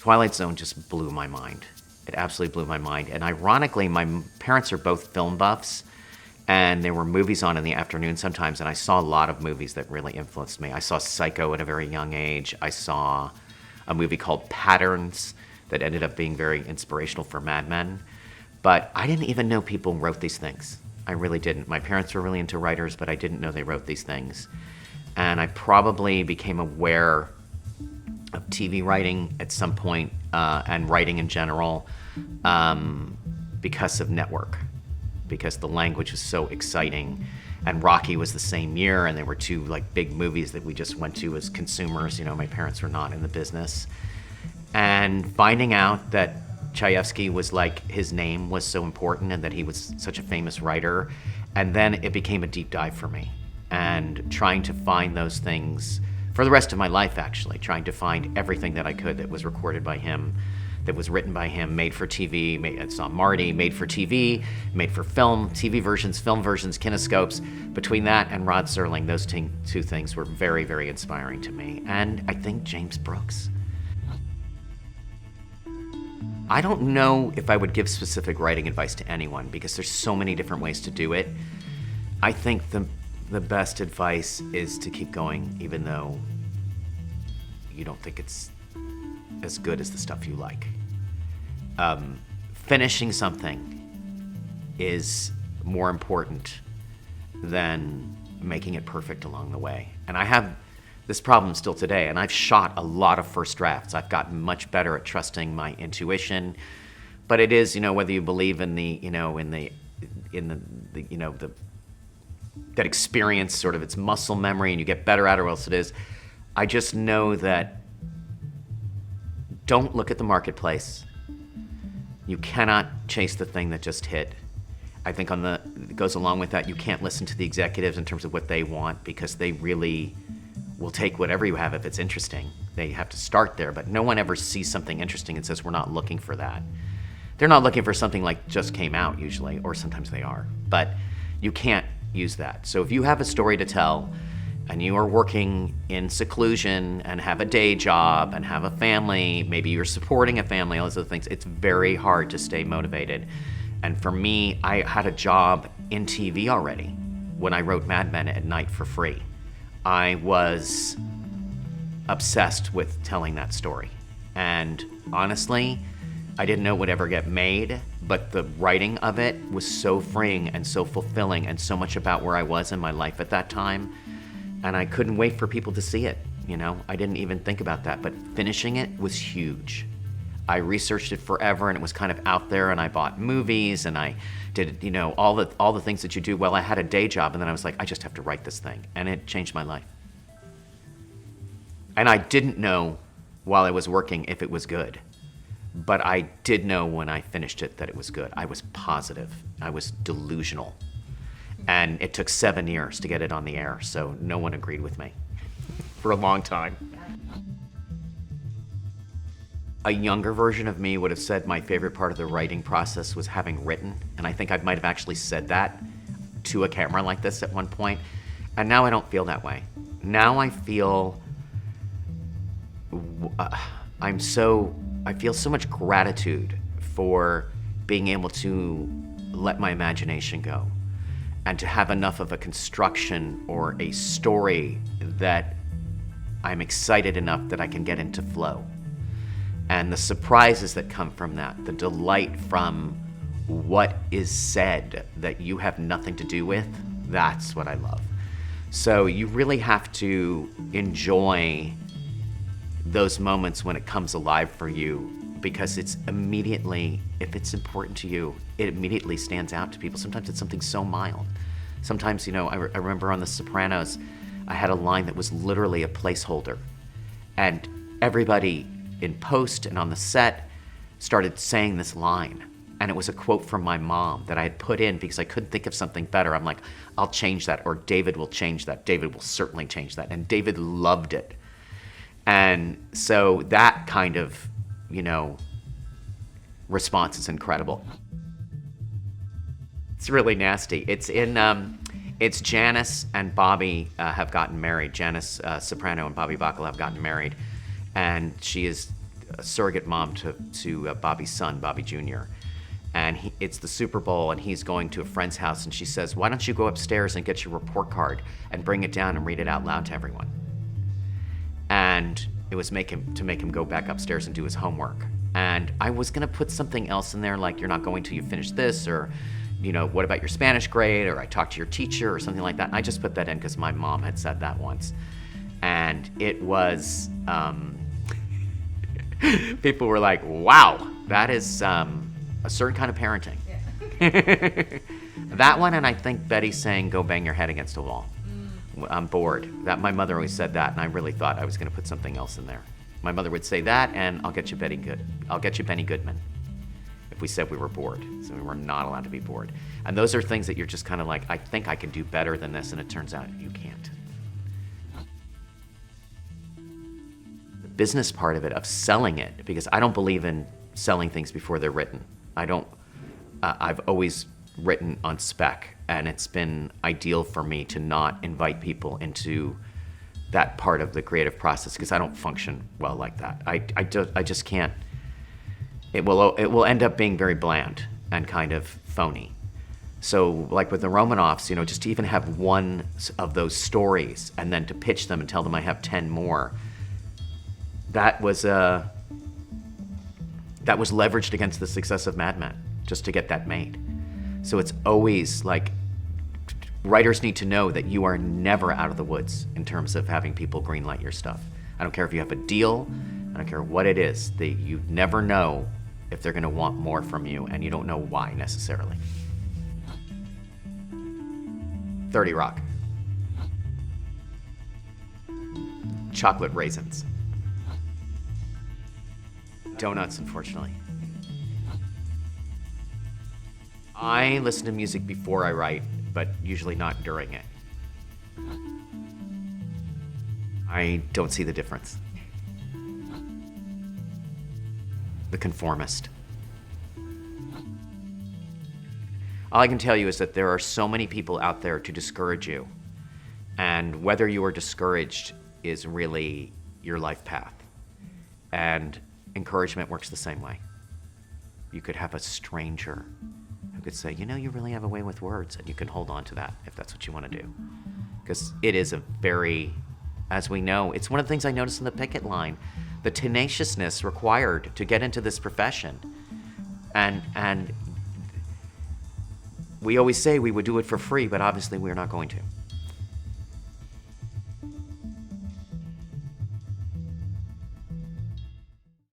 Twilight Zone just blew my mind. It absolutely blew my mind. And ironically, my parents are both film buffs, and there were movies on in the afternoon sometimes, and I saw a lot of movies that really influenced me. I saw Psycho at a very young age. I saw a movie called Patterns that ended up being very inspirational for Mad Men. But I didn't even know people wrote these things. I really didn't. My parents were really into writers, but I didn't know they wrote these things. And I probably became aware of TV writing at some point, and writing in general, because of Network, because the language was so exciting. And Rocky was the same year, and there were two like big movies that we just went to as consumers. You know, my parents were not in the business. And finding out that Chayefsky was like, his name was so important and that he was such a famous writer. And then it became a deep dive for me. And trying to find those things for the rest of my life, actually, trying to find everything that I could that was recorded by him, that was written by him, made for TV, I saw Marty, made for TV, made for film, TV versions, film versions, kinescopes. Between that and Rod Serling, those two things were very, very inspiring to me. And I think James Brooks. I don't know if I would give specific writing advice to anyone because there's so many different ways to do it. I think the best advice is to keep going even though you don't think it's as good as the stuff you like. Finishing something is more important than making it perfect along the way. And I have this problem still today, and I've shot a lot of first drafts. I've gotten much better at trusting my intuition, but it is, whether you believe in that experience, sort of its muscle memory, and you get better at it, or else it is. I just know that don't look at the marketplace. You cannot chase the thing that just hit. I think it goes along with that, you can't listen to the executives in terms of what they want because they really will take whatever you have if it's interesting. They have to start there, but no one ever sees something interesting and says, we're not looking for that. They're not looking for something like just came out usually, or sometimes they are, but you can't use that. So if you have a story to tell and you are working in seclusion and have a day job and have a family, maybe you're supporting a family, all those other things, it's very hard to stay motivated. And for me, I had a job in TV already when I wrote Mad Men at night for free. I was obsessed with telling that story. And honestly, I didn't know it would ever get made, but the writing of it was so freeing and so fulfilling and so much about where I was in my life at that time. And I couldn't wait for people to see it, I didn't even think about that, but finishing it was huge. I researched it forever and it was kind of out there, and I bought movies and I did, all the things that you do. Well, I had a day job and then I was like, I just have to write this thing, and it changed my life. And I didn't know while I was working if it was good, but I did know when I finished it that it was good. I was positive. I was delusional. And it took 7 years to get it on the air, so no one agreed with me for a long time. A younger version of me would have said my favorite part of the writing process was having written, and I think I might have actually said that to a camera like this at one point, and now I don't feel that way. Now I feel I feel so much gratitude for being able to let my imagination go and to have enough of a construction or a story that I'm excited enough that I can get into flow. And the surprises that come from that, the delight from what is said that you have nothing to do with, that's what I love. So you really have to enjoy those moments when it comes alive for you, because it's immediately, if it's important to you, it immediately stands out to people. Sometimes it's something so mild. Sometimes, I remember on The Sopranos, I had a line that was literally a placeholder. And everybody in post and on the set started saying this line. And it was a quote from my mom that I had put in because I couldn't think of something better. I'm like, I'll change that, or David will change that. David will certainly change that. And David loved it. And so that kind of, response is incredible. It's really nasty. It's Janice and Bobby have gotten married. Janice Soprano and Bobby Bacala have gotten married. And she is a surrogate mom to Bobby's son, Bobby Jr. And it's the Super Bowl, and he's going to a friend's house, and she says, "Why don't you go upstairs and get your report card and bring it down and read it out loud to everyone?" And it was to make him go back upstairs and do his homework. And I was gonna put something else in there, like, "You're not going till you finish this," or, "What about your Spanish grade?" or "I talked to your teacher," or something like that. And I just put that in because my mom had said that once. And it was, people were like, "Wow, that is a certain kind of parenting." Yeah. That one, and I think Betty saying, "Go bang your head against a wall." I'm bored. That my mother always said that, and I really thought I was going to put something else in there. My mother would say that, and I'll get you Benny Goodman. If we said we were bored, so we were not allowed to be bored. And those are things that you're just kind of like, I think I can do better than this, and it turns out you can't. The business part of it, of selling it, because I don't believe in selling things before they're written. I've always written on spec, and it's been ideal for me to not invite people into that part of the creative process, because I don't function well like that. I just can't. It will end up being very bland and kind of phony. So like with the Romanoffs, just to even have one of those stories and then to pitch them and tell them I have 10 more, that was leveraged against the success of Mad Men, just to get that made. So it's always like, writers need to know that you are never out of the woods in terms of having people greenlight your stuff. I don't care if you have a deal, I don't care what it is, you never know if they're gonna want more from you, and you don't know why necessarily. 30 Rock. Chocolate raisins. Donuts, unfortunately. I listen to music before I write, but usually not during it. I don't see the difference. The conformist. All I can tell you is that there are so many people out there to discourage you, and whether you are discouraged is really your life path. And encouragement works the same way. You could have a stranger who could say, you really have a way with words, and you can hold on to that if that's what you want to do. Because it is a very, as we know, it's one of the things I noticed in the picket line, the tenaciousness required to get into this profession. And we always say we would do it for free, but obviously we're not going to.